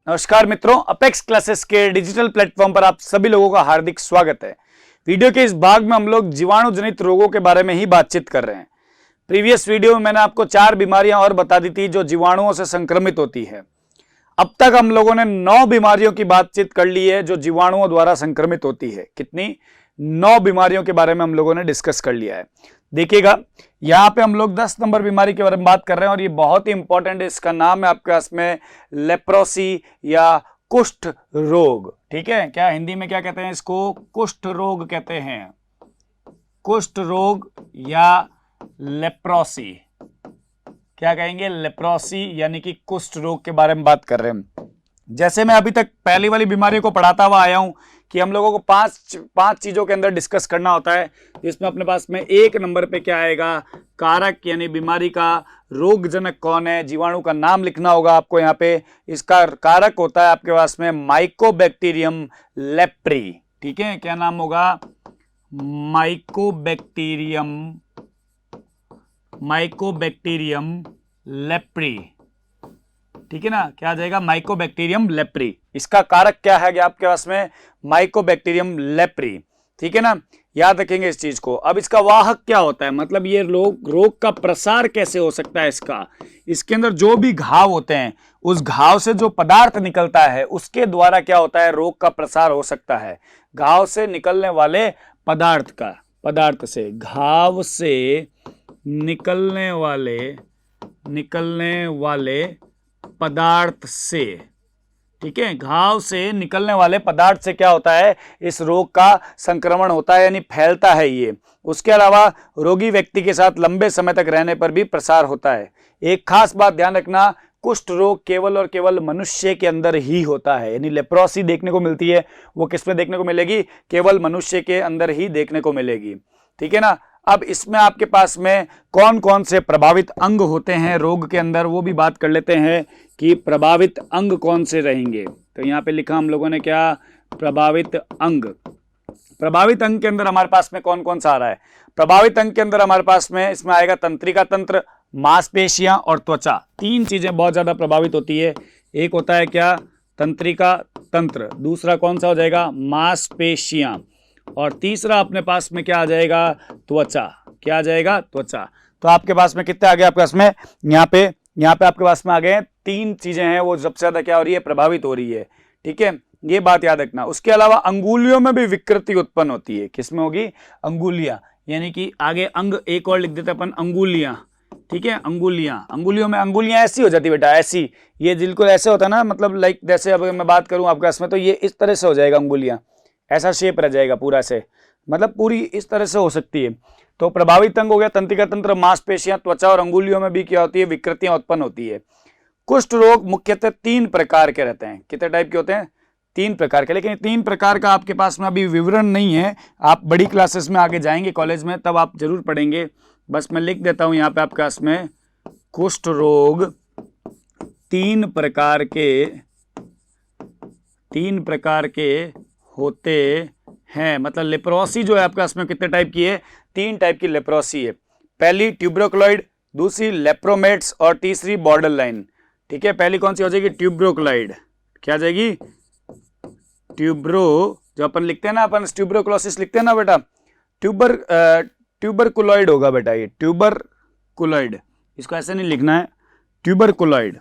नमस्कार मित्रों, apex classes के डिजिटल प्लेटफॉर्म पर आप सभी लोगों का हार्दिक स्वागत है। वीडियो के इस भाग में हम लोग जीवाणु जनित रोगों के बारे में ही बातचीत कर रहे हैं। प्रीवियस वीडियो में मैंने आपको 4 बीमारियां और बता दी थी जो जीवाणुओं से संक्रमित होती है। अब तक हम लोगों ने 9 बीमारियों की बातचीत कर ली है जो जीवाणुओं द्वारा संक्रमित होती है। कितनी? 9 बीमारियों के बारे में हम लोगों ने डिस्कस कर लिया है। देखिएगा, यहाँ पे हम लोग 10 नंबर बीमारी के बारे में बात कर रहे हैं और ये बहुत ही इंपॉर्टेंट है। इसका नाम है आपके पास में लेप्रोसी या कुष्ठ रोग। ठीक है, क्या हिंदी में क्या कहते हैं इसको? कुष्ठ रोग कहते हैं। कुष्ठ रोग या लेप्रोसी, क्या कहेंगे? लेप्रोसी यानी कि कुष्ठ रोग के बारे में बात कर रहे हैं। जैसे मैं अभी तक पहली वाली बीमारी को पढ़ाता हुआ आया हूं कि हम लोगों को पांच चीजों के अंदर डिस्कस करना होता है, जिसमें अपने पास में 1 नंबर पे क्या आएगा? कारक, यानी बीमारी का रोगजनक कौन है, जीवाणु का नाम लिखना होगा आपको। यहाँ पे इसका कारक होता है आपके पास में माइकोबैक्टीरियम लेप्री। ठीक है, क्या नाम होगा? Mycobacterium leprae. ठीक है ना, क्या आ जाएगा? Mycobacterium leprae. इसका कारक क्या है आपके पास में? Mycobacterium leprae. ठीक है ना, याद रखेंगे इस चीज को। अब इसका वाहक क्या होता है, मतलब ये रोग का प्रसार कैसे हो सकता है इसके अंदर जो भी घाव होते हैं उस घाव से जो पदार्थ निकलता है उसके द्वारा क्या होता है? रोग का प्रसार हो सकता है। घाव से निकलने वाले पदार्थ से, घाव से निकलने वाले पदार्थ से। ठीक है, घाव से निकलने वाले पदार्थ से क्या होता है? इस रोग का संक्रमण होता है, यानी फैलता है ये। उसके अलावा रोगी व्यक्ति के साथ लंबे समय तक रहने पर भी प्रसार होता है। एक खास बात ध्यान रखना, कुष्ठ रोग केवल और केवल मनुष्य के अंदर ही होता है। यानी लेप्रोसी देखने को मिलती है, वो किसमें देखने को मिलेगी? केवल मनुष्य के अंदर ही देखने को मिलेगी। ठीक है ना। अब इसमें आपके पास में कौन कौन से प्रभावित अंग होते हैं रोग के अंदर, वो भी बात कर लेते हैं कि प्रभावित अंग कौन से रहेंगे। तो यहाँ पे लिखा हम लोगों ने क्या? प्रभावित अंग। प्रभावित अंग के अंदर हमारे पास में कौन कौन सा आ रहा है? प्रभावित अंग के अंदर हमारे पास में इसमें आएगा तंत्रिका तंत्र, मांसपेशियां और त्वचा। 3 चीजें बहुत ज्यादा प्रभावित होती है। एक होता है क्या? तंत्रिका तंत्र। दूसरा कौन सा हो जाएगा? मांसपेशियां। और तीसरा अपने पास में क्या आ जाएगा? त्वचा। क्या आ जाएगा? त्वचा। तो आपके पास में कितने आ गए आपके पास में? यहाँ पे आपके पास में आ गए 3 चीजें हैं, वो सबसे ज्यादा क्या हो रही है? प्रभावित हो रही है। ठीक है, ये बात याद रखना। उसके अलावा अंगुलियों में भी विकृति उत्पन्न होती है। किसमें होगी? अंगुलियां, यानी कि आगे अंग एक और लिख देते अपन, अंगुलियां। ठीक है, अंगुलियों में अंगुलियां ऐसी हो जाती बेटा, ऐसी। ये बिल्कुल ऐसे होता है ना, मतलब लाइक जैसे अब मैं बात करूं आपके पास में तो ये इस तरह से हो जाएगा, अंगुलियां ऐसा शेप रह जाएगा पूरा से, मतलब पूरी इस तरह से हो सकती है। तो प्रभावित अंग हो गया तंत्रिका तंत्र, मांसपेशियां, त्वचा और अंगुलियों में भी क्या होती है? विकृतियां उत्पन्न होती है। कुष्ठ रोग मुख्यतः 3 प्रकार के रहते हैं। कितने टाइप के होते हैं? 3 प्रकार के। लेकिन 3 प्रकार का आपके पास में अभी विवरण नहीं है, आप बड़ी क्लासेस में आगे जाएंगे कॉलेज में तब आप जरूर पढ़ेंगे। बस मैं लिख देता हूं यहाँ पे आपके पास में, कुष्ठ रोग 3 प्रकार के होते हैं। मतलब लेप्रोसी जो है आपके पास में कितने टाइप की है? 3 टाइप की लेप्रोसी है। पहली ट्यूबरोक्लॉइड, दूसरी लेप्रोमेट्स और तीसरी बॉर्डर लाइन। ठीक है, पहली कौन सी हो जाएगी? ट्यूबरोक्लॉइड। क्या आ जाएगी? जो अपन लिखते हैं ना, अपन ट्यूबरोक्लोसिस लिखते हैं ना बेटा, ट्यूबरकुलॉइड होगा बेटा, ये ट्यूबरकुलॉइड। इसको ऐसे नहीं लिखना है, ट्यूबरकुलॉइड।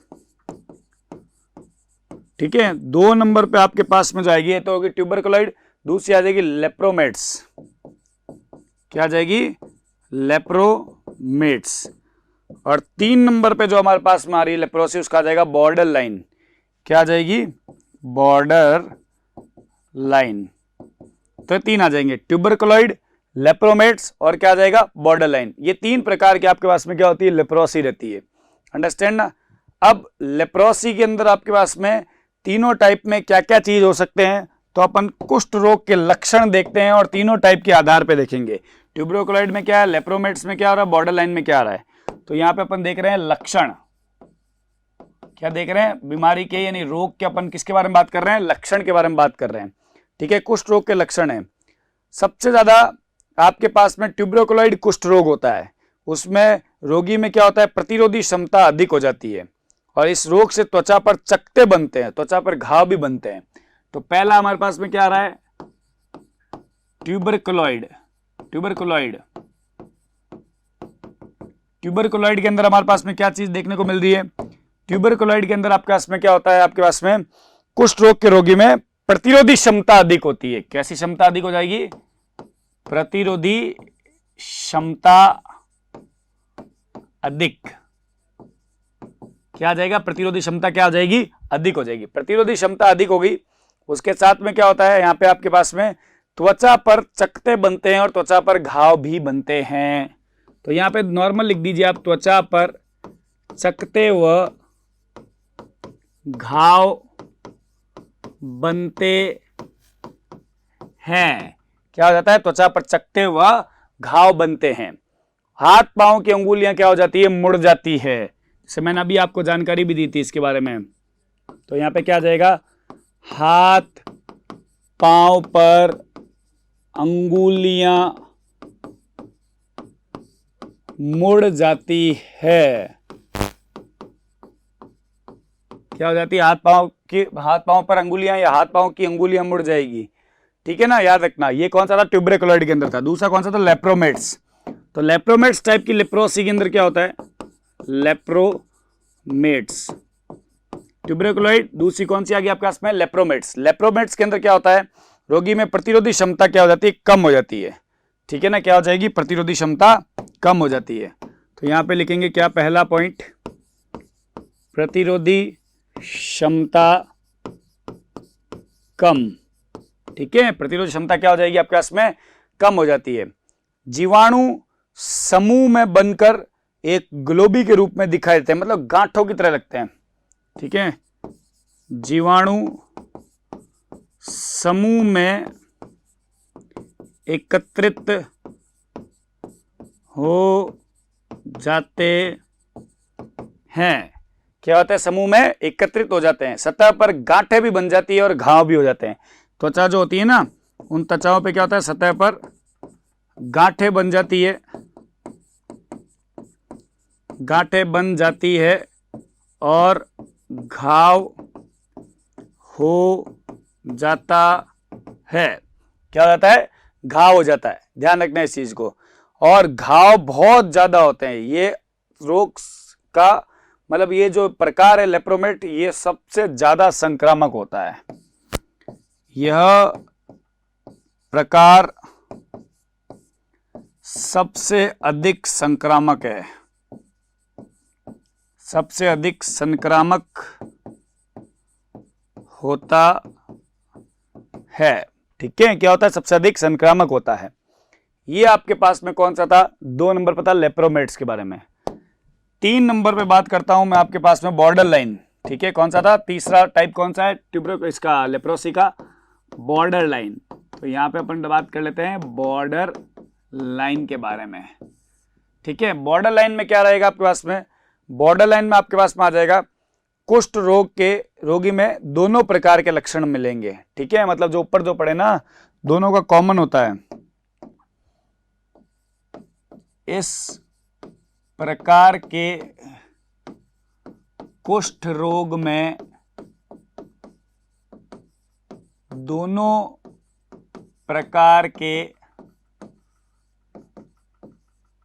ठीक है, 2 नंबर पे आपके पास में जाएगी तो होगी ट्यूबरकुलॉइड। दूसरी आ जाएगी लेप्रोमेट्स। क्या आ जाएगी? लेप्रोमेट्स। और 3 नंबर पे जो हमारे पास में आ रही है लेप्रोसी, उसका आ जाएगा बॉर्डर लाइन। क्या आ जाएगी? Border line. तो 3 आ जाएंगे, ट्यूबरकुलॉइड, लेप्रोमेट्स और क्या आ जाएगा? Border line. ये 3 प्रकार के आपके पास में क्या होती है? लेप्रोसी रहती है। अंडरस्टैंड ना। अब लेप्रोसी के अंदर आपके पास में तीनों टाइप में क्या क्या चीज हो सकते हैं, तो अपन कुष्ठ रोग के लक्षण देखते हैं और तीनों टाइप के आधार पे देखेंगे। ट्यूबरोक्लॉइड में क्या है, लेप्रोमेट्स में क्या हो रहा है, बॉर्डर लाइन में क्या आ रहा है। तो यहाँ पे अपन देख रहे हैं लक्षण। क्या देख रहे हैं? बीमारी के, यानी रोग के अपन किसके बारे में बात कर रहे हैं? लक्षण के बारे में बात कर रहे हैं। ठीक है, कुष्ठ रोग के लक्षण है। सबसे ज्यादा आपके पास में ट्यूबरोक्लॉइड कुष्ठ रोग होता है। उसमें रोगी में क्या होता है? प्रतिरोधी क्षमता अधिक हो जाती है। और इस रोग से त्वचा पर चकत्ते बनते हैं, त्वचा पर घाव भी बनते हैं। तो पहला हमारे पास में क्या आ रहा है, ट्यूबरकुलॉइड। ट्यूबरकुलॉइड ट्यूबरकुलॉइड के अंदर हमारे पास में क्या चीज देखने को मिल रही है, ट्यूबरकुलॉइड के अंदर आपके पास में क्या होता है, आपके पास में कुष्ठ रोग के रोगी में प्रतिरोधी क्षमता अधिक होती है। कैसी क्षमता अधिक हो जाएगी, प्रतिरोधी क्षमता अधिक। क्या आ जाएगा, प्रतिरोधी क्षमता क्या आ जाएगी, अधिक हो जाएगी। प्रतिरोधी क्षमता अधिक होगी, उसके साथ में क्या होता है, यहाँ पे आपके पास में त्वचा पर चकत्ते बनते हैं और त्वचा पर घाव भी बनते हैं। तो यहाँ पे नॉर्मल लिख दीजिए आप, त्वचा पर चकत्ते व घाव बनते हैं। क्या हो जाता है, त्वचा पर चकत्ते व घाव बनते हैं। हाथ पांव की अंगुलियां क्या हो जाती है, मुड़ जाती है। जैसे मैंने अभी आपको जानकारी भी दी थी इसके बारे में। तो यहां पे क्या आ जाएगा, हाथ पांव पर अंगुलियां मुड़ जाती है। क्या हो जाती है, हाथ पांव पर अंगुलियां या हाथ पांव की अंगुलियां मुड़ जाएगी। ठीक है ना, याद रखना। ये कौन सा था, ट्यूबरकुलॉइड के अंदर था। दूसरा कौन सा था, लेप्रोमेट्स। तो लेप्रोमेट्स टाइप की लेप्रोसी के अंदर क्या होता है, लेप्रोमेट्स। ट्यूबरकुलॉइड दूसरी कौन सी आ गई आपके पास में, लेप्रोमेट्स। लेप्रोमेट्स के अंदर क्या होता है, रोगी में प्रतिरोधी क्षमता क्या हो जाती है, कम हो जाती है। ठीक है ना, क्या हो जाएगी, प्रतिरोधी क्षमता कम हो जाती है। तो यहां पे लिखेंगे क्या, पहला पॉइंट, प्रतिरोधी क्षमता कम। ठीक है, प्रतिरोध क्षमता क्या हो जाएगी आपके पास में, कम हो जाती है। जीवाणु समूह में बनकर एक ग्लोबी के रूप में दिखाई देते हैं, मतलब गांठों की तरह लगते हैं। ठीक है, जीवाणु समूह में एकत्रित हो जाते हैं। क्या होता है, समूह में एकत्रित हो जाते हैं, सतह पर गांठें भी बन जाती है और घाव भी हो जाते हैं। त्वचा जो होती है ना, उन त्वचाओं पे क्या होता है, सतह पर गांठें बन जाती है, गांठें बन जाती है और घाव हो जाता है। क्या हो जाता है, घाव हो जाता है। ध्यान रखना इस चीज को। और घाव बहुत ज्यादा होते हैं। ये रोग का मतलब ये जो प्रकार है लेप्रोमेट, ये सबसे ज्यादा संक्रामक होता है। यह प्रकार सबसे अधिक संक्रामक है, सबसे अधिक संक्रामक होता है। ठीक है, क्या होता है, सबसे अधिक संक्रामक होता है। ये आपके पास में कौन सा था, 2 नंबर पता लेप्रोमेट्स के बारे में। 3 नंबर पे बात करता हूं मैं आपके पास में बॉर्डर लाइन। ठीक है, कौन सा था, तीसरा टाइप कौन सा है, इसका लेप्रोसी का बॉर्डर लाइन। तो यहां पे अपन बात कर लेते हैं बॉर्डर लाइन के बारे में। ठीक है, बॉर्डर लाइन में क्या रहेगा आपके पास में, बॉर्डर लाइन में आपके पास में आ जाएगा कुष्ठ रोग के रोगी में दोनों प्रकार के लक्षण मिलेंगे। ठीक है, मतलब जो ऊपर जो पड़े ना, दोनों का कॉमन होता है। इस प्रकार के कुष्ठ रोग में दोनों प्रकार के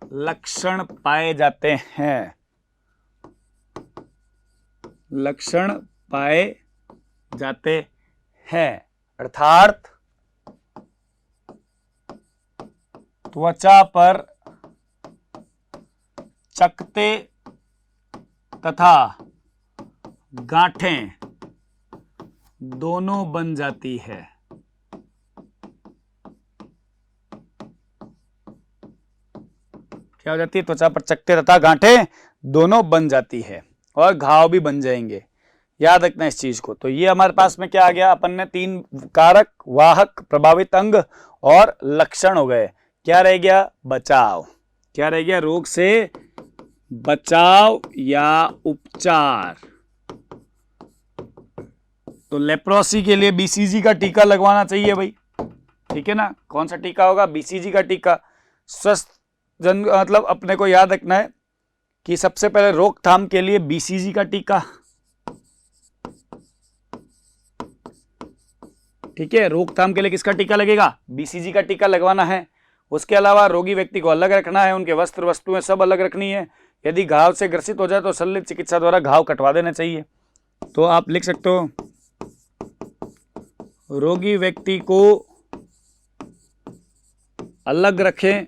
लक्षण पाए जाते हैं, लक्षण पाए जाते हैं। अर्थात त्वचा पर चकत्ते तथा गांठें दोनों बन जाती है। क्या हो जाती है, त्वचा पर चकत्ते तथा गांठें दोनों बन जाती है और घाव भी बन जाएंगे। याद रखना इस चीज को। तो ये हमारे पास में क्या आ गया, अपन ने 3 कारक, वाहक, प्रभावित अंग और लक्षण हो गए। क्या रह गया, बचाव। क्या रह गया, रोग से बचाव या उपचार। तो लेप्रोसी के लिए बीसीजी का टीका लगवाना चाहिए भाई। ठीक है ना, कौन सा टीका होगा, बीसीजी का टीका। स्वस्थ जन मतलब अपने को याद रखना है कि सबसे पहले रोकथाम के लिए बीसीजी का टीका, ठीक है, रोकथाम के लिए किसका टीका लगेगा? बीसीजी का टीका लगवाना है। उसके अलावा रोगी व्यक्ति को अलग रखना है, उनके वस्त्र वस्तुएं सब अलग रखनी है। यदि घाव से ग्रसित हो जाए तो शल्य चिकित्सा द्वारा घाव कटवा देना चाहिए। तो आप लिख सकते हो रोगी व्यक्ति को अलग रखें,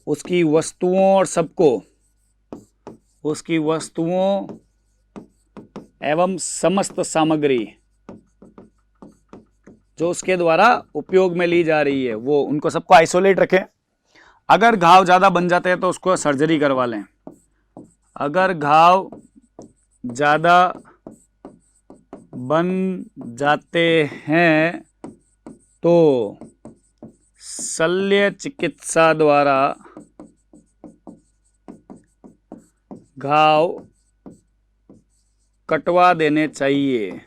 उसकी वस्तुओं और सबको, उसकी वस्तुओं एवं समस्त सामग्री जो उसके द्वारा उपयोग में ली जा रही है वो उनको सबको आइसोलेट रखें। अगर घाव ज़्यादा बन जाते हैं तो उसको सर्जरी करवा लें। अगर घाव ज़्यादा बन जाते हैं तो शल्य चिकित्सा द्वारा घाव कटवा देने चाहिए,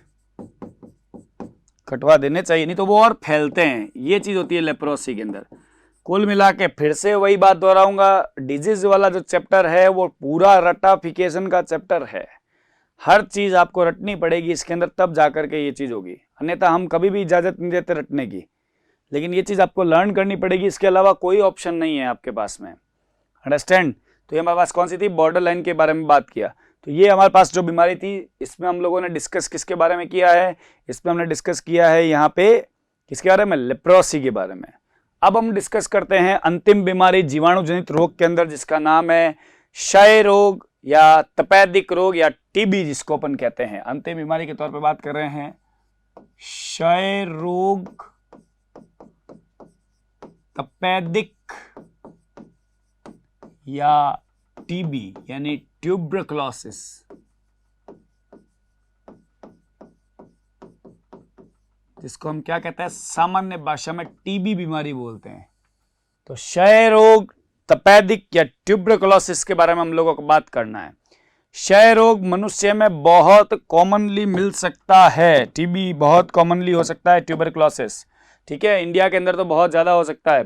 कटवा देने चाहिए, नहीं तो वो और फैलते हैं। ये चीज़ होती है लेप्रोसी के अंदर। कुल मिला के फिर से वही बात दोहराऊंगा, डिजीज वाला जो चैप्टर है वो पूरा रटाफिकेशन का चैप्टर है। हर चीज़ आपको रटनी पड़ेगी इसके अंदर, तब जाकर के ये चीज़ होगी, अन्यथा हम कभी भी इजाज़त नहीं देते रटने की। लेकिन ये चीज़ आपको लर्न करनी पड़ेगी, इसके अलावा कोई ऑप्शन नहीं है आपके पास में। अंडरस्टैंड? तो ये हमारे पास कौन सी थी? बॉर्डर लाइन के बारे में बात किया। तो ये हमारे पास जो बीमारी थी इसमें हम लोगों ने डिस्कस किसके बारे में किया है? इसमें हमने डिस्कस किया है यहाँ पे किसके बारे में? लेप्रोसी के बारे में। अब हम डिस्कस करते हैं अंतिम बीमारी जीवाणु जनित रोग के अंदर, जिसका नाम है क्षय रोग या तपेदिक रोग या टीबी, जिसको अपन कहते हैं। अंतिम बीमारी के तौर पे बात कर रहे हैं क्षय रोग, तपेदिक या टीबी यानी ट्यूबरक्लोसिस। जिसको हम क्या कहते हैं? सामान्य भाषा में टीबी बीमारी बोलते हैं। तो क्षय रोग, तपेदिक या ट्यूबरक्लोसिस के बारे में हम लोगों को बात करना है। क्षय रोग मनुष्य में बहुत कॉमनली मिल सकता है, टीबी बहुत कॉमनली हो सकता है, ट्यूबरक्लोसिस, ठीक है। इंडिया के अंदर तो बहुत ज्यादा हो सकता है।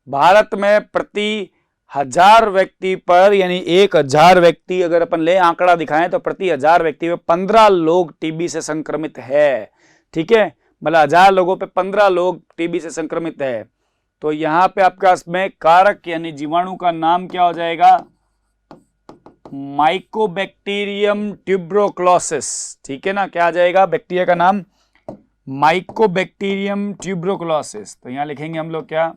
भारत में प्रति 1000 व्यक्ति पर, यानी 1000 व्यक्ति अगर अपन ले आंकड़ा दिखाएं तो प्रति 1000 व्यक्ति में 15 लोग टीबी से संक्रमित है, ठीक है। मतलब 1000 लोगों पे 15 लोग टीबी से संक्रमित है। तो यहाँ पे आपके पास में कारक यानी जीवाणु का नाम क्या हो जाएगा? माइकोबैक्टीरियम ट्यूबरोक्लोसिस, ठीक है ना। क्या आ जाएगा? बैक्टीरिया का नाम माइकोबैक्टीरियम ट्यूबरोक्लोसिस। तो यहाँ लिखेंगे हम लोग क्या?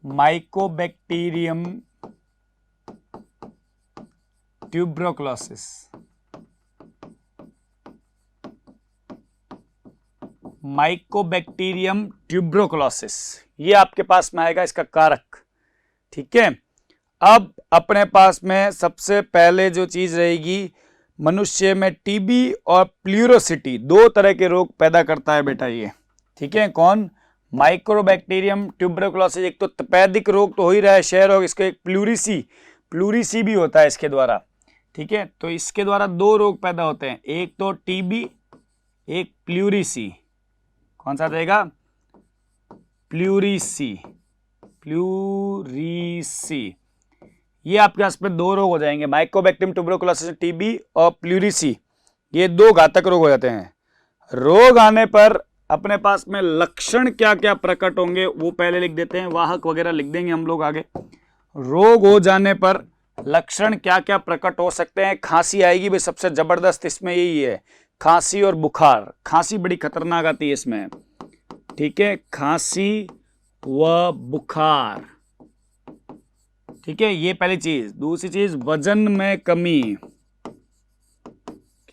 माइकोबैक्टीरियम ट्यूबरोक्लोसिस। माइकोबैक्टीरियम ट्यूबरोक्लोसिस ये आपके पास में आएगा, इसका कारक, ठीक है। अब अपने पास में सबसे पहले जो चीज रहेगी, मनुष्य में टीबी और प्लूरोसिटी 2 तरह के रोग पैदा करता है बेटा ये, ठीक है। कौन? Mycobacterium tuberculosis. एक तो तपेदिक रोग तो हो ही रहा है, क्षय रोग, इसको एक प्लूरिसी भी होता है इसके द्वारा, ठीक है। तो इसके द्वारा 2 रोग पैदा होते हैं, एक तो टीबी, एक प्लूरिसी। कौन सा रहेगा? प्लूरिसी। ये आपके पास में 2 रोग हो जाएंगे, माइकोबैक्टीरियम ट्यूबरक्लोसिस टीबी और प्लूरिसी। ये 2 घातक रोग हो जाते हैं। रोग आने पर अपने पास में लक्षण क्या क्या प्रकट होंगे वो पहले लिख देते हैं, वाहक वगैरह लिख देंगे हम लोग आगे। रोग हो जाने पर लक्षण क्या क्या प्रकट हो सकते हैं? खांसी आएगी भाई, सबसे जबरदस्त इसमें यही है, खांसी और बुखार। खांसी बड़ी खतरनाक आती है इसमें, ठीक है, खांसी व बुखार, ठीक है, ये पहली चीज। दूसरी चीज वजन में कमी,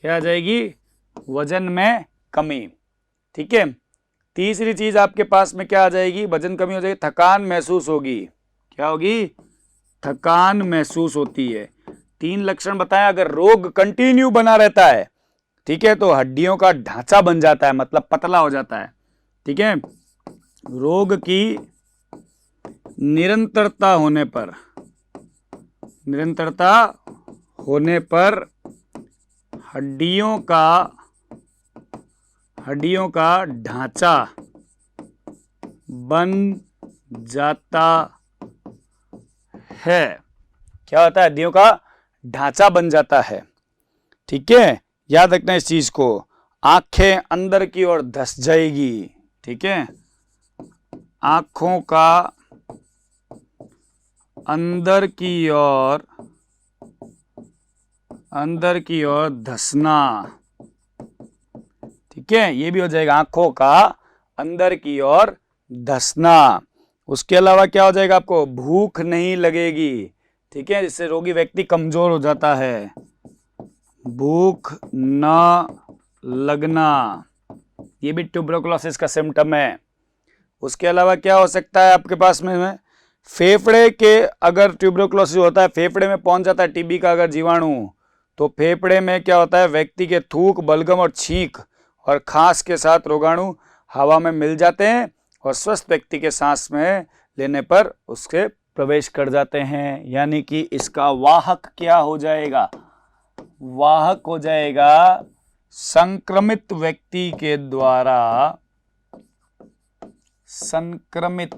क्या आ जाएगी? वजन में कमी, ठीक है। तीसरी चीज आपके पास में क्या आ जाएगी? वजन कमी हो जाएगी, थकान महसूस होगी। क्या होगी? थकान महसूस होती है। 3 लक्षण बताएं। अगर रोग कंटिन्यू बना रहता है, ठीक है, तो हड्डियों का ढांचा बन जाता है, मतलब पतला हो जाता है, ठीक है। रोग की निरंतरता होने पर हड्डियों का ढांचा बन जाता है। क्या होता है? हड्डियों का ढांचा बन जाता है, ठीक है, याद रखना इस चीज को। आंखें अंदर की ओर धस जाएगी, ठीक है, आंखों का अंदर की ओर धसना, ठीक है, ये भी हो जाएगा, आंखों का अंदर की ओर धसना। उसके अलावा क्या हो जाएगा, आपको भूख नहीं लगेगी, ठीक है, जिससे रोगी व्यक्ति कमजोर हो जाता है, भूख न लगना, ये भी ट्यूबरकुलोसिस का सिम्टम है। उसके अलावा क्या हो सकता है आपके पास में, फेफड़े के अगर ट्यूबरकुलोसिस होता है, फेफड़े में पहुंच जाता है टीबी का अगर जीवाणु, तो फेफड़े में क्या होता है, व्यक्ति के थूक, बलगम और छींक और खांस के साथ रोगाणु हवा में मिल जाते हैं और स्वस्थ व्यक्ति के सांस में लेने पर उसके प्रवेश कर जाते हैं। यानी कि इसका वाहक क्या हो जाएगा, वाहक हो जाएगा संक्रमित व्यक्ति के द्वारा, संक्रमित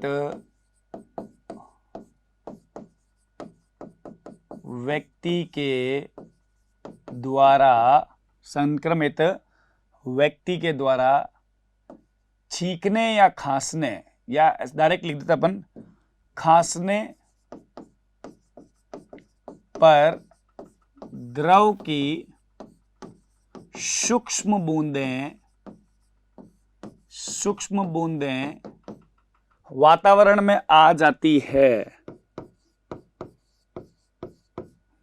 व्यक्ति के द्वारा छींकने या खांसने, या डायरेक्ट लिख देता अपन, खांसने पर द्रव की सूक्ष्म बूंदें वातावरण में आ जाती है,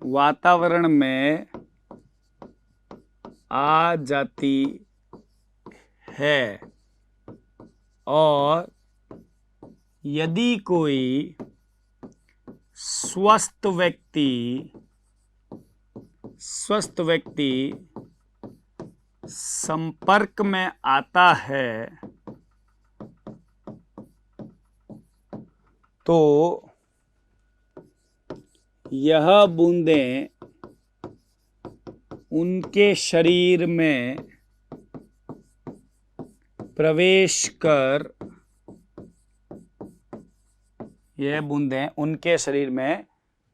वातावरण में आ जाती है, और यदि कोई स्वस्थ व्यक्ति संपर्क में आता है तो यह बूंदें उनके शरीर में प्रवेश कर, यह बूंदें उनके शरीर में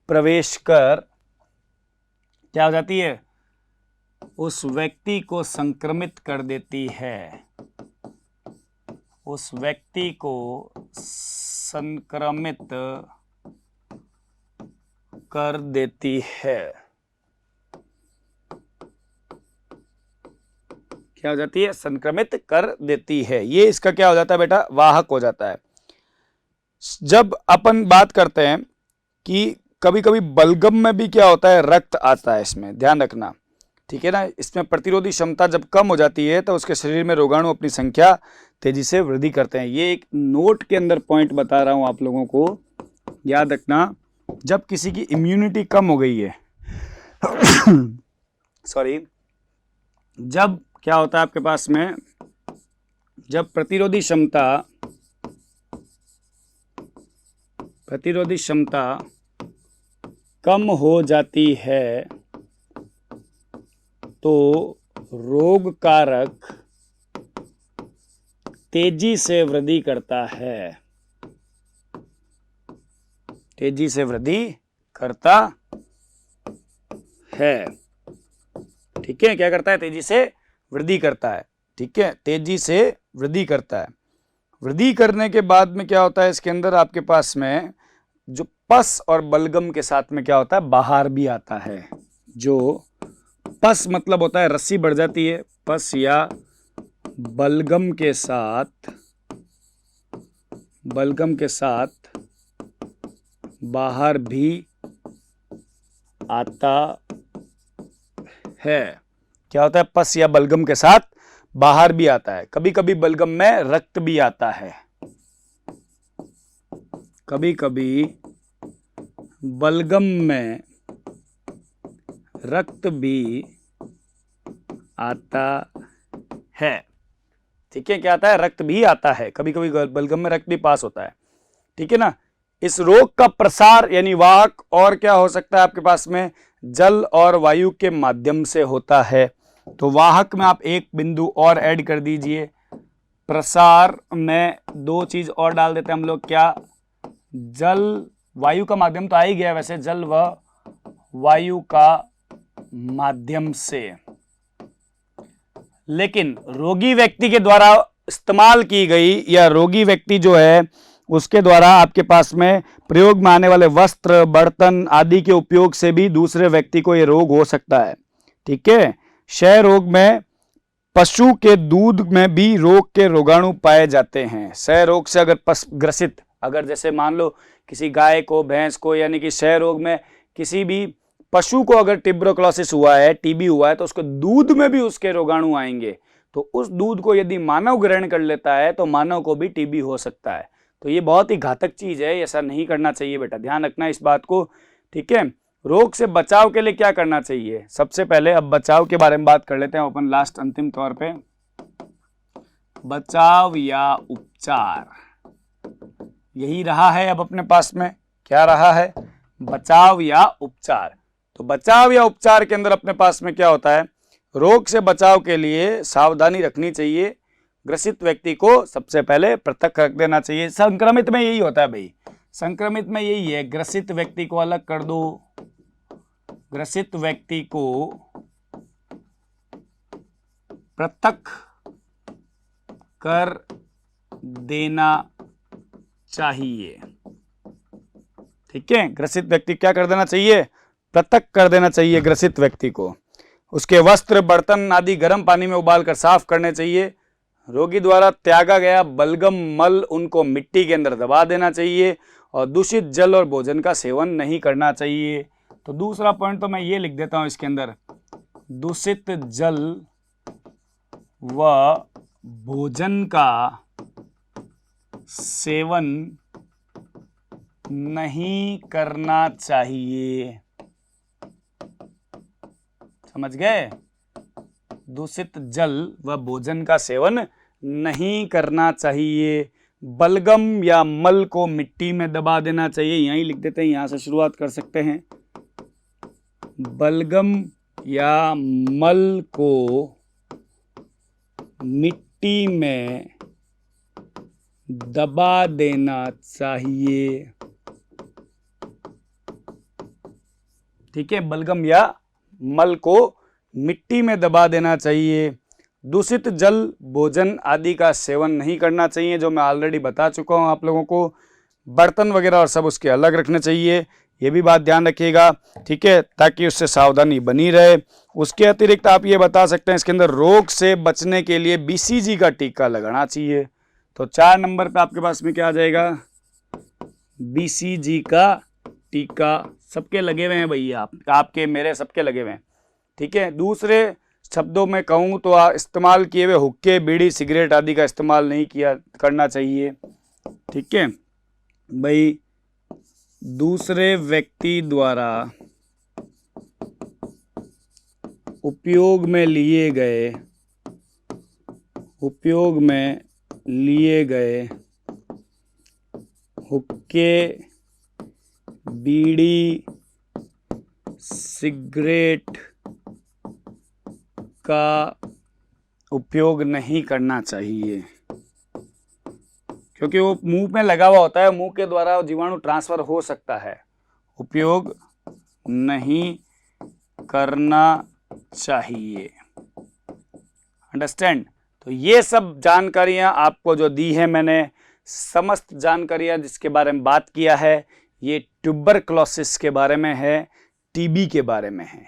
प्रवेश कर क्या हो जाती है, उस व्यक्ति को संक्रमित कर देती है, उस व्यक्ति को संक्रमित कर देती है। क्या हो जाती है, संक्रमित कर देती है। ये इसका क्या हो जाता है बेटा, वाहक हो जाता है। जब अपन बात करते हैं कि कभी कभी बलगम में भी क्या होता है, रक्त आता है, इसमें ध्यान रखना, ठीक है ना। इसमें प्रतिरोधी क्षमता जब कम हो जाती है तो उसके शरीर में रोगाणु अपनी संख्या तेजी से वृद्धि करते हैं। ये एक नोट के अंदर पॉइंट बता रहा हूं आप लोगों को, याद रखना। जब किसी की इम्यूनिटी कम हो गई है सॉरी, जब क्या होता है आपके पास में, जब प्रतिरोधी क्षमता कम हो जाती है तो रोग कारक तेजी से वृद्धि करता है, तेजी से वृद्धि करता है, ठीक है। क्या करता है, तेजी से वृद्धि करता है, ठीक है, तेजी से वृद्धि करता है। वृद्धि करने के बाद में क्या होता है, इसके अंदर आपके पास में जो पस और बलगम के साथ में क्या होता है, बाहर भी आता है। जो पस मतलब होता है रस्सी बढ़ जाती है, पस या बलगम के साथ बाहर भी आता है। क्या होता है, पस या बलगम के साथ बाहर भी आता है। कभी कभी बलगम में रक्त भी आता है, कभी कभी बलगम में रक्त भी आता है, ठीक है। क्या आता है, रक्त भी आता है, कभी कभी बलगम में रक्त भी पास होता है, ठीक है ना। इस रोग का प्रसार यानी वाहक और क्या हो सकता है आपके पास में, जल और वायु के माध्यम से होता है। तो वाहक में आप एक बिंदु और ऐड कर दीजिए, प्रसार में दो चीज और डाल देते हैं हम लोग, क्या, जल, वायु का माध्यम तो आ ही गया वैसे, जल व वायु का माध्यम से, लेकिन रोगी व्यक्ति के द्वारा इस्तेमाल की गई या रोगी व्यक्ति जो है उसके द्वारा आपके पास में प्रयोग में आने वाले वस्त्र, बर्तन आदि के उपयोग से भी दूसरे व्यक्ति को यह रोग हो सकता है। ठीक है। क्षय रोग में पशु के दूध में भी रोग के रोगाणु पाए जाते हैं। क्षय रोग से अगर ग्रसित, अगर जैसे मान लो किसी गाय को, भैंस को, यानी कि क्षय रोग में किसी भी पशु को अगर ट्यूबरकुलोसिस हुआ है, टीबी हुआ है, तो उसको दूध में भी उसके रोगाणु आएंगे। तो उस दूध को यदि मानव ग्रहण कर लेता है तो मानव को भी टीबी हो सकता है। तो ये बहुत ही घातक चीज है, ऐसा नहीं करना चाहिए बेटा, ध्यान रखना इस बात को। ठीक है। रोग से बचाव के लिए क्या करना चाहिए? सबसे पहले अब बचाव के बारे में बात कर लेते हैं अपन लास्ट अंतिम तौर पे। बचाव या उपचार, यही रहा है अब अपने पास में। क्या रहा है? बचाव या उपचार। तो बचाव या उपचार के अंदर अपने पास में क्या होता है? रोग से बचाव के लिए सावधानी रखनी चाहिए। ग्रसित व्यक्ति को सबसे पहले पृथक रख देना चाहिए। संक्रमित में यही होता है भाई, संक्रमित में यही है, ग्रसित व्यक्ति को अलग कर दो, ग्रसित व्यक्ति को पृथक कर देना चाहिए। ठीक है। ग्रसित व्यक्ति क्या कर देना चाहिए? पृथक कर देना चाहिए ग्रसित व्यक्ति को। उसके वस्त्र, बर्तन आदि गर्म पानी में उबालकर साफ करने चाहिए। रोगी द्वारा त्यागा गया बलगम मल उनको मिट्टी के अंदर दबा देना चाहिए और दूषित जल और भोजन का सेवन नहीं करना चाहिए। तो दूसरा पॉइंट तो मैं ये लिख देता हूं इसके अंदर, दूषित जल व भोजन का सेवन नहीं करना चाहिए। समझ गए? दूषित जल व भोजन का सेवन नहीं करना चाहिए। बलगम या मल को मिट्टी में दबा देना चाहिए। यहीं लिख देते हैं, यहां से शुरुआत कर सकते हैं। बलगम या मल को मिट्टी में दबा देना चाहिए। ठीक है। बलगम या मल को मिट्टी में दबा देना चाहिए। दूषित जल, भोजन आदि का सेवन नहीं करना चाहिए, जो मैं ऑलरेडी बता चुका हूं आप लोगों को। बर्तन वगैरह और सब उसके अलग रखने चाहिए, ये भी बात ध्यान रखिएगा। ठीक है, ताकि उससे सावधानी बनी रहे। उसके अतिरिक्त आप ये बता सकते हैं इसके अंदर रोग से बचने के लिए BCG का टीका लगाना चाहिए। तो 4 नंबर पे आपके पास में क्या आ जाएगा? BCG का टीका। सबके लगे हुए हैं भैया, आपके मेरे सबके लगे हुए हैं। ठीक है। दूसरे शब्दों में कहूँ तो इस्तेमाल किए हुए हुक्के, बीड़ी, सिगरेट आदि का इस्तेमाल नहीं करना चाहिए। ठीक है भाई। दूसरे व्यक्ति द्वारा उपयोग में लिए गए हुक्के, बीड़ी, सिगरेट का उपयोग नहीं करना चाहिए, क्योंकि वो मुंह में लगा हुआ होता है, मुंह के द्वारा जीवाणु ट्रांसफर हो सकता है। उपयोग नहीं करना चाहिए। अंडरस्टैंड? तो ये सब जानकारियां आपको जो दी है मैंने, समस्त जानकारियां जिसके बारे में बात किया है, ये ट्यूबरकुलोसिस के बारे में है, टीबी के बारे में है।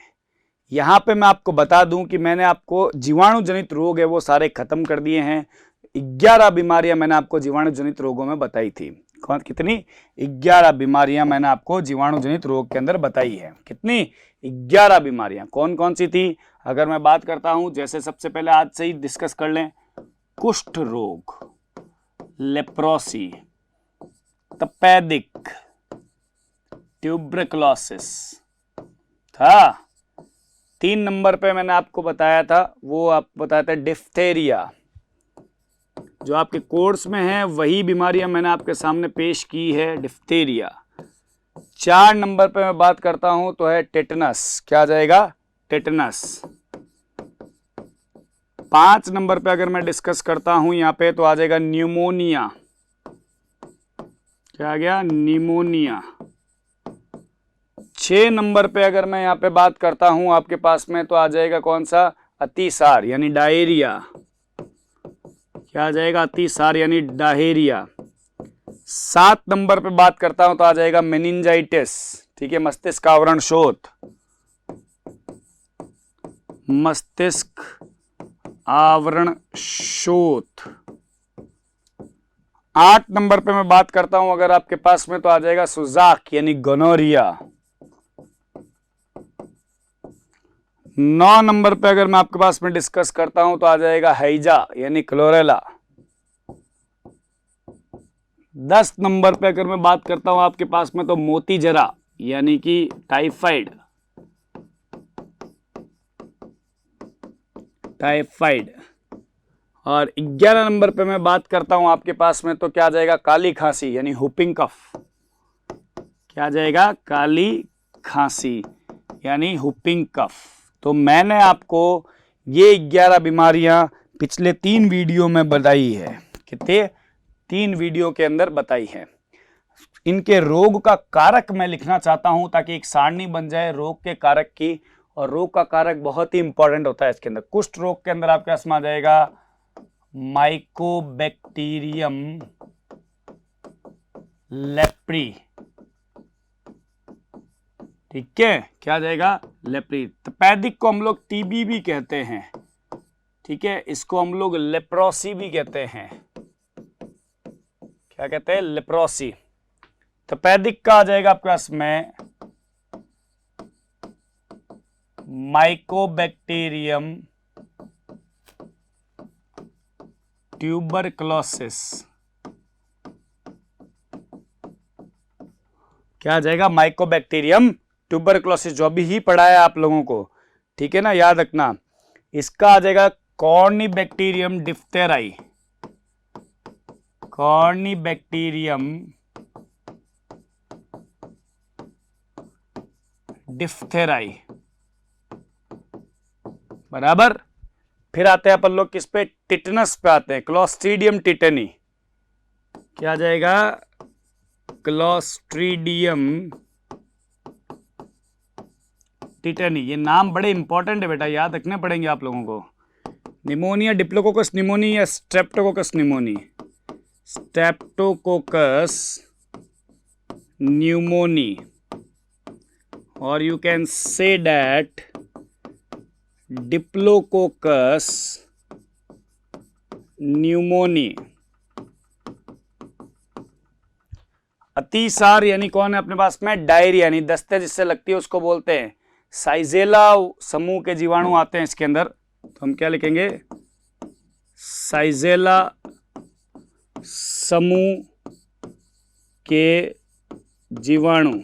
यहाँ पे मैं आपको बता दूं कि मैंने आपको जीवाणु जनित रोग है वो सारे खत्म कर दिए हैं। 11 बीमारियां मैंने आपको जीवाणु जनित रोगों में बताई थी। कौन कितनी? 11 बीमारियां मैंने आपको जीवाणु जनित रोग के अंदर बताई है। कितनी? 11 बीमारियां। कौन कौन सी थी? अगर मैं बात करता हूं, जैसे सबसे पहले आज से ही डिस्कस कर लें, कुष्ठ रोग, लेप्रोसी, तपेदिक, ट्यूबरकुलोसिस था। 3 नंबर पे मैंने आपको बताया था, वो आप बताया था डिफ्थेरिया। जो आपके कोर्स में है वही बीमारियां मैंने आपके सामने पेश की है, डिफ्थेरिया। 4 नंबर पे मैं बात करता हूं तो है टेटनस। क्या आ जाएगा? टेटनस। 5 नंबर पे अगर मैं डिस्कस करता हूं यहां पे तो आ जाएगा न्यूमोनिया। क्या आ गया? निमोनिया। 6 नंबर पे अगर मैं यहाँ पे बात करता हूं आपके पास में तो आ जाएगा कौन सा? अतिसार यानी डायरिया। क्या आ जाएगा? अतिसार यानी डायरिया। 7 नंबर पे बात करता हूं तो आ जाएगा मेनिंजाइटिस। ठीक है, मस्तिष्क आवरण शोथ, मस्तिष्क आवरण शोथ। 8 नंबर पे मैं बात करता हूं अगर आपके पास में तो आ जाएगा सुजाक यानी गोनोरिया। 9 नंबर पे अगर मैं आपके पास में डिस्कस करता हूं तो आ जाएगा हैजा यानी क्लोरेला। 10 नंबर पे अगर मैं बात करता हूं आपके पास में तो मोती जरा यानी कि टाइफाइड। और 11 नंबर पे मैं बात करता हूं आपके पास में तो क्या आ जाएगा? काली खांसी यानी हुपिंग कफ। क्या आ जाएगा? काली खांसी यानी हुपिंग कफ। तो मैंने आपको ये 11 बीमारियां पिछले 3 वीडियो में बताई है। कितने? 3 वीडियो के अंदर बताई है। इनके रोग का कारक मैं लिखना चाहता हूं ताकि एक सारणी बन जाए रोग के कारक की। और रोग का कारक बहुत ही इंपॉर्टेंट होता है इसके अंदर। कुष्ठ रोग के अंदर आपके पास में आ जाएगा माइकोबैक्टीरियम लेप्री। ठीक है, क्या आ जाएगा? लेप्री। तपेदिक को हम लोग टीबी भी कहते हैं। ठीक है, इसको हम लोग लेप्रोसी भी कहते हैं। क्या कहते हैं? लेप्रोसी। तपेदिक का आ जाएगा आपके पास में माइकोबैक्टीरियम ट्यूबरक्लोसिस। क्या आ जाएगा? माइकोबैक्टीरियम ट्यूबरक्लोसिस, जो अभी ही पढ़ा है आप लोगों को। ठीक है ना, याद रखना। इसका आ जाएगा कॉर्निबैक्टीरियम डिफ्थेराई। कॉर्निबैक्टीरियम डिफ्थेराई, बराबर। फिर आते हैं अपन लोग किस पे? टिटनस पे आते हैं, क्लोस्ट्रीडियम टिटेनी। क्या आ जाएगा? Clostridium tetani. ये नाम बड़े इंपॉर्टेंट है बेटा, याद रखने पड़ेंगे आप लोगों को। निमोनिया, डिप्लोकोकस निमोनी या Streptococcus pneumoniae? Streptococcus pneumoniae, or you can say that diplococcus pneumoniae. अतिसार यानी कौन है अपने पास में? डायरिया यानी दस्ते जिससे लगती है उसको बोलते हैं। साइजेला समूह के जीवाणु आते हैं इसके अंदर, तो हम क्या लिखेंगे? साइजेला समूह के जीवाणु।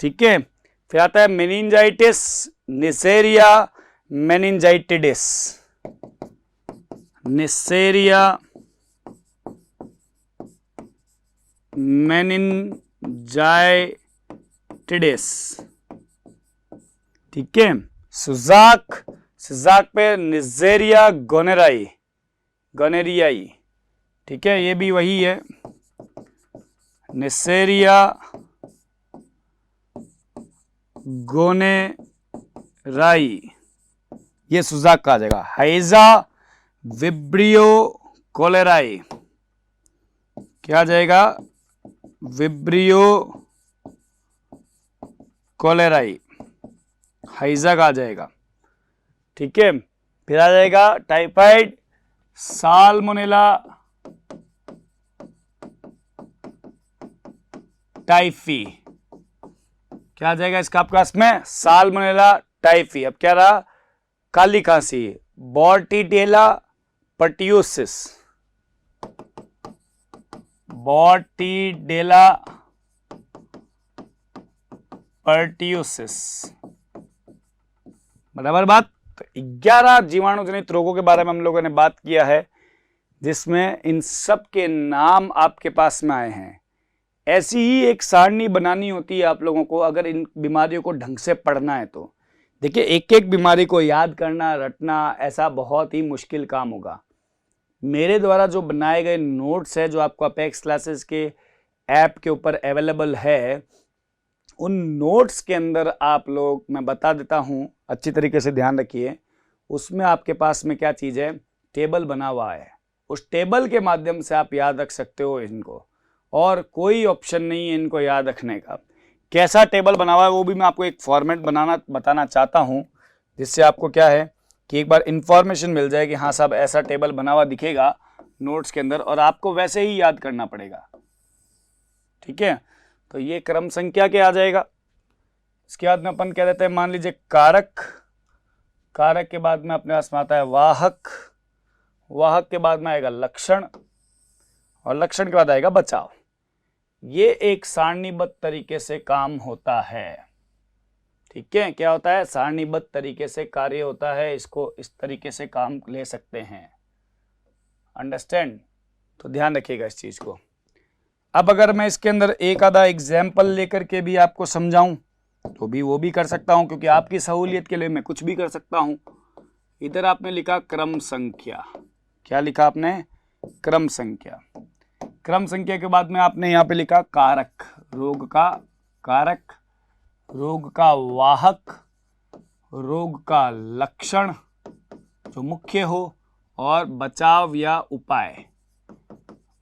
ठीक है, फिर आता है मेनिंजाइटिस, निसेरिया मेनिंजाइटिडिस। निसेरिया मेनिंजाइटिडिस। ठीक है, सुजाक, सुजाक पे निसेरिया गोनेराई, गोनेरियाई। ठीक है, ये भी वही है, निसेरिया गोनेराई, ये सुजाक का आ जाएगा। हैजा विब्रियो कोलेराई। क्या आ जाएगा? विब्रियो कोलेराई, हैजा का आ जाएगा। ठीक है, फिर आ जाएगा टाइफाइड, साल्मोनेला टाइफी। क्या आ जाएगा इसका आपके पास में? Salmonella typhi. अब क्या रहा? काली खांसी, बॉर्टिडेला पर्ट्यूसिस। बॉर्टिडेला पर्ट्यूसिस, बराबर बात। तो 11 जीवाणु जनित रोगों के बारे में हम लोगों ने बात किया है, जिसमें इन सब के नाम आपके पास में आए हैं। ऐसी ही एक सारणी बनानी होती है आप लोगों को अगर इन बीमारियों को ढंग से पढ़ना है तो। देखिए, एक एक बीमारी को याद करना, रटना, ऐसा बहुत ही मुश्किल काम होगा। मेरे द्वारा जो बनाए गए नोट्स है, जो आपको अपेक्स क्लासेस के ऐप के ऊपर अवेलेबल है, उन नोट्स के अंदर आप लोग, मैं बता देता हूं, अच्छी तरीके से ध्यान रखिए। उसमें आपके पास में क्या चीज़ है, टेबल बना हुआ है। उस टेबल के माध्यम से आप याद रख सकते हो इनको, और कोई ऑप्शन नहीं है इनको याद रखने का। कैसा टेबल बना हुआ है वो भी मैं आपको एक फॉर्मेट बताना चाहता हूँ, जिससे आपको क्या है कि एक बार इंफॉर्मेशन मिल जाए कि हाँ साहब ऐसा टेबल बना हुआ दिखेगा नोट्स के अंदर, और आपको वैसे ही याद करना पड़ेगा। ठीक है, तो ये क्रम संख्या के आ जाएगा। इसके बाद में अपन कह देते हैं, मान लीजिए कारक, कारक के बाद में अपने पास में आता है वाहक, वाहक के बाद में आएगा लक्षण, और लक्षण के बाद आएगा बचाव। ये एक सारणीबद्ध तरीके से काम होता है। ठीक है, क्या होता है, सारणीबद्ध तरीके से कार्य होता है, इसको इस तरीके से काम ले सकते हैं। अंडरस्टैंड, तो ध्यान रखिएगा इस चीज को। अब अगर मैं इसके अंदर एक आधा एग्जाम्पल लेकर के भी आपको समझाऊं तो भी वो भी कर सकता हूं, क्योंकि आपकी सहूलियत के लिए मैं कुछ भी कर सकता हूं। इधर आपने लिखा क्रम संख्या, क्या लिखा आपने, क्रम संख्या। क्रम संख्या के बाद में आपने यहाँ पे लिखा कारक, रोग का कारक, रोग का वाहक, रोग का लक्षण जो मुख्य हो, और बचाव या उपाय,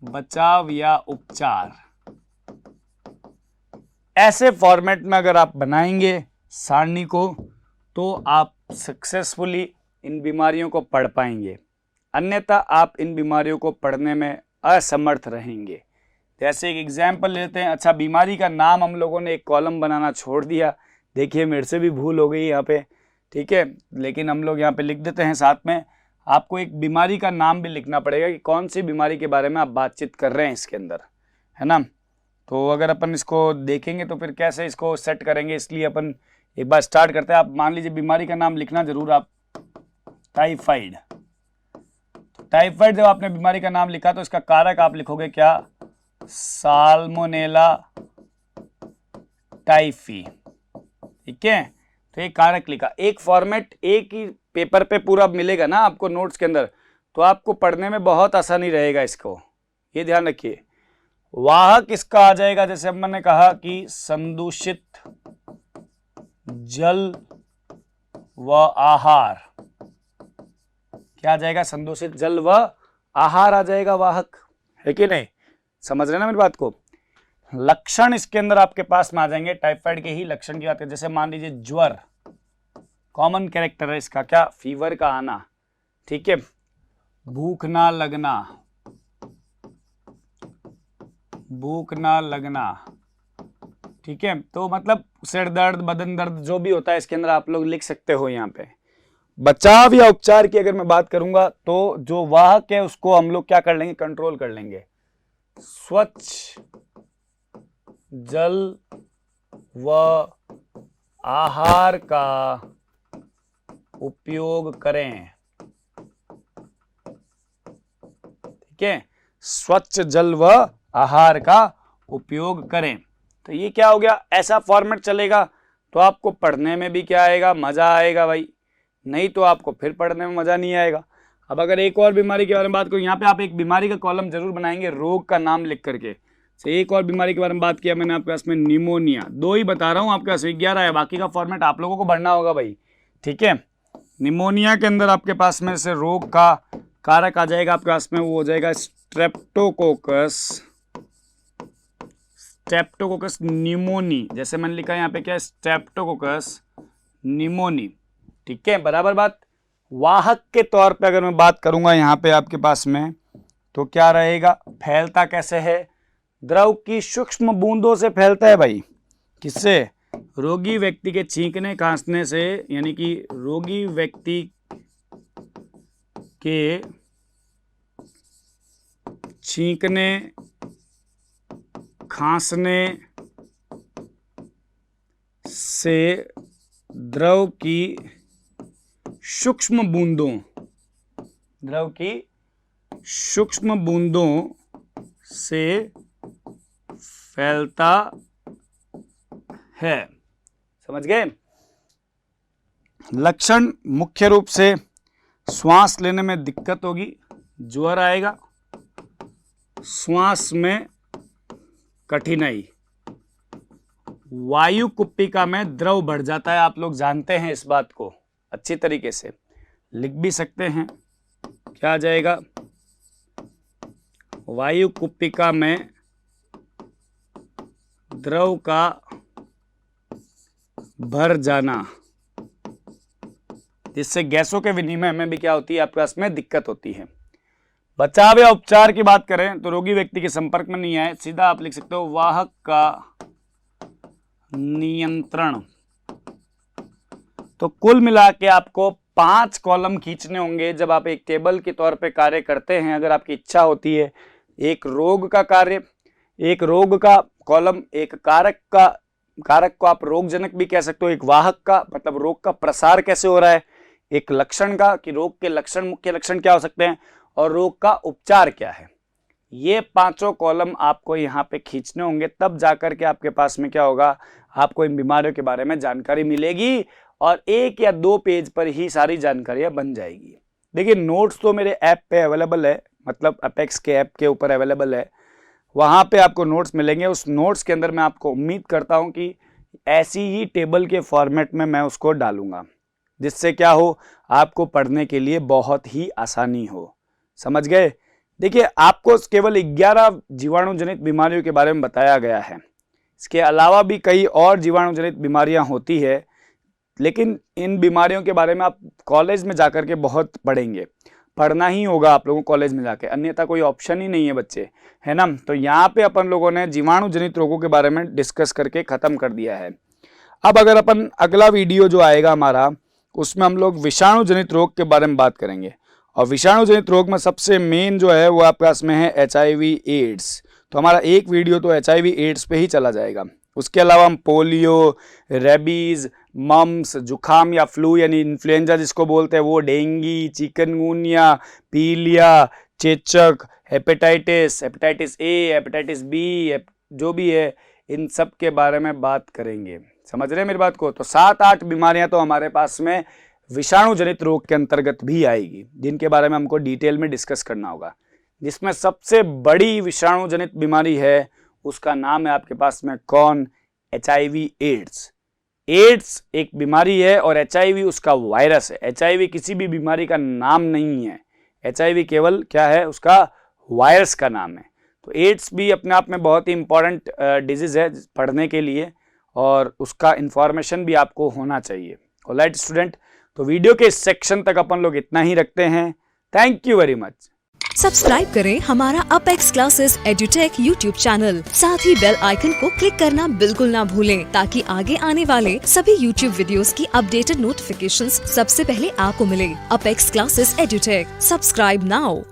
बचाव या उपचार। ऐसे फॉर्मेट में अगर आप बनाएंगे सारणी को तो आप सक्सेसफुली इन बीमारियों को पढ़ पाएंगे, अन्यथा आप इन बीमारियों को पढ़ने में असमर्थ रहेंगे। जैसे एक एग्जाम्पल लेते हैं। अच्छा, बीमारी का नाम हम लोगों ने एक कॉलम बनाना छोड़ दिया, देखिए मेरे से भी भूल हो गई यहाँ पे। ठीक है, लेकिन हम लोग यहाँ पे लिख देते हैं। साथ में आपको एक बीमारी का नाम भी लिखना पड़ेगा कि कौन सी बीमारी के बारे में आप बातचीत कर रहे हैं इसके अंदर, है ना। तो अगर अपन इसको देखेंगे तो फिर कैसे इसको सेट करेंगे, इसलिए अपन एक बार स्टार्ट करते हैं। आप मान लीजिए बीमारी का नाम लिखना जरूर आप, टाइफाइड। टाइफाइड जब आपने बीमारी का नाम लिखा तो इसका कारक आप लिखोगे क्या, साल्मोनेला टाइफी। ठीक है, तो ये कारक लिखा। एक फॉर्मेट एक ही पेपर पे पूरा मिलेगा ना आपको नोट्स के अंदर, तो आपको पढ़ने में बहुत आसानी रहेगा इसको, ये ध्यान रखिए। वाहक इसका आ जाएगा, जैसे अब मैंने कहा कि संदूषित जल व आहार, क्या आ जाएगा, संदूषित जल व आहार आ जाएगा वाहक, है कि नहीं, समझ रहे ना मेरी बात को। लक्षण इसके अंदर आपके पास में आ जाएंगे, टाइफाइड के ही लक्षण की बात है। जैसे मान लीजिए ज्वर, कॉमन कैरेक्टर है इसका क्या, फीवर का आना। ठीक है, भूख ना लगना, भूख ना लगना। ठीक है, तो मतलब सिर दर्द, बदन दर्द जो भी होता है इसके अंदर आप लोग लिख सकते हो यहाँ पे। बचाव या उपचार की अगर मैं बात करूंगा तो जो वाहक है उसको हम लोग क्या कर लेंगे, कंट्रोल कर लेंगे। स्वच्छ जल व आहार का उपयोग करें। ठीक है, स्वच्छ जल व आहार का उपयोग करें। तो ये क्या हो गया, ऐसा फॉर्मेट चलेगा तो आपको पढ़ने में भी क्या आएगा, मजा आएगा भाई, नहीं तो आपको फिर पढ़ने में मजा नहीं आएगा। अब अगर एक और बीमारी के बारे में बात करूं, यहाँ पे आप एक बीमारी का कॉलम जरूर बनाएंगे रोग का नाम लिख करके। एक और बीमारी के बारे में बात किया मैंने आपके पास में, निमोनिया। दो ही बता रहा हूँ आपके पास, 11 है, बाकी का फॉर्मेट आप लोगों को भरना होगा भाई। ठीक है, निमोनिया के अंदर आपके पास में से रोग का कारक आ जाएगा आपके पास में, वो हो जाएगा स्ट्रेप्टोकोकस, स्ट्रेप्टोकोकस निमोनी। जैसे मैंने लिखा है यहाँ पे क्या, स्ट्रेप्टोकोकस निमोनी। ठीक है, बराबर बात। वाहक के तौर पे अगर मैं बात करूंगा यहाँ पे आपके पास में, तो क्या रहेगा, फैलता कैसे है, द्रव की सूक्ष्म बूंदों से फैलता है भाई। किससे, रोगी व्यक्ति के छींकने खांसने से, यानी कि रोगी व्यक्ति के छींकने खांसने से द्रव की सूक्ष्म बूंदों, द्रव की सूक्ष्म बूंदों से फैलता है। समझ गए। लक्षण मुख्य रूप से श्वास लेने में दिक्कत होगी, ज्वर आएगा, श्वास में कठिनाई, वायु कुप्पिका में द्रव बढ़ जाता है, आप लोग जानते हैं इस बात को अच्छी तरीके से। लिख भी सकते हैं। क्या आ जाएगा? वायु कुप्पिका में द्रव का भर जाना, जिससे गैसों के विनिमय में भी क्या होती है, आपके पास में दिक्कत होती है। बचाव या उपचार की बात करें तो रोगी व्यक्ति के संपर्क में नहीं आए, सीधा आप लिख सकते हो वाहक का नियंत्रण। तो कुल मिला के आपको 5 कॉलम खींचने होंगे जब आप एक टेबल के तौर पे कार्य करते हैं। अगर आपकी इच्छा होती है, एक रोग का कार्य, एक रोग का कॉलम, एक कारक को आप रोगजनक भी कह सकते हो, एक वाहक का मतलब रोग का प्रसार कैसे हो रहा है, एक लक्षण का कि रोग के लक्षण, मुख्य लक्षण क्या हो सकते हैं, और रोग का उपचार क्या है। ये 5 कॉलम आपको यहाँ पे खींचने होंगे, तब जाकर के आपके पास में क्या होगा, आपको इन बीमारियों के बारे में जानकारी मिलेगी और 1 या 2 पेज पर ही सारी जानकारियां बन जाएगी। देखिए नोट्स तो मेरे ऐप पे अवेलेबल है, मतलब अपेक्स के ऐप के ऊपर अवेलेबल है, वहाँ पे आपको नोट्स मिलेंगे। उस नोट्स के अंदर मैं आपको उम्मीद करता हूँ कि ऐसी ही टेबल के फॉर्मेट में मैं उसको डालूंगा, जिससे क्या हो, आपको पढ़ने के लिए बहुत ही आसानी हो। समझ गए? देखिए आपको केवल 11 जीवाणु जनित बीमारियों के बारे में बताया गया है। इसके अलावा भी कई और जीवाणु जनित बीमारियां होती है, लेकिन इन बीमारियों के बारे में आप कॉलेज में जाकर के बहुत पढ़ेंगे, पढ़ना ही होगा आप लोगों को कॉलेज में जाके, अन्यथा कोई ऑप्शन ही नहीं है बच्चे, है ना। तो यहाँ पे अपन लोगों ने जीवाणु जनित रोगों के बारे में डिस्कस करके खत्म कर दिया है। अब अगर अपन अगला वीडियो जो आएगा हमारा, उसमें हम लोग विषाणु जनित रोग के बारे में बात करेंगे। और विषाणु जनित रोग में सबसे मेन जो है वो आपके पास में है HIV एड्स। तो हमारा एक वीडियो तो HIV एड्स पे ही चला जाएगा। उसके अलावा हम पोलियो, रेबीज, मम्स, जुखाम या फ्लू यानी इन्फ्लुएंजा जिसको बोलते हैं वो, डेंगू, चिकनगुनिया, पीलिया, चेचक, हेपेटाइटिस A, हेपेटाइटिस B, जो भी है, इन सब के बारे में बात करेंगे। समझ रहे हैं मेरी बात को? तो 7-8 बीमारियां तो हमारे पास में विषाणु जनित रोग के अंतर्गत भी आएगी, जिनके बारे में हमको डिटेल में डिस्कस करना होगा। जिसमें सबसे बड़ी विषाणु जनित बीमारी है उसका नाम है आपके पास में कौन? HIV ads. एड्स एक बीमारी है और HIV उसका वायरस है। HIV किसी भी बीमारी का नाम नहीं है, HIV केवल क्या है, उसका वायरस का नाम है। तो एड्स भी अपने आप में बहुत ही इंपॉर्टेंट डिजीज है पढ़ने के लिए, और उसका इंफॉर्मेशन भी आपको होना चाहिए। ऑलराइट स्टूडेंट, तो वीडियो के इस सेक्शन तक अपन लोग इतना ही रखते हैं। Thank you very much. Subscribe करें हमारा Apex classes Edutech YouTube channel, साथ ही बेल आइकन को क्लिक करना बिल्कुल ना भूलें, ताकि आगे आने वाले सभी यूट्यूब वीडियोस की अपडेटेड नोटिफिकेशंस सबसे पहले आपको मिले। Apex classes Edutech, subscribe now.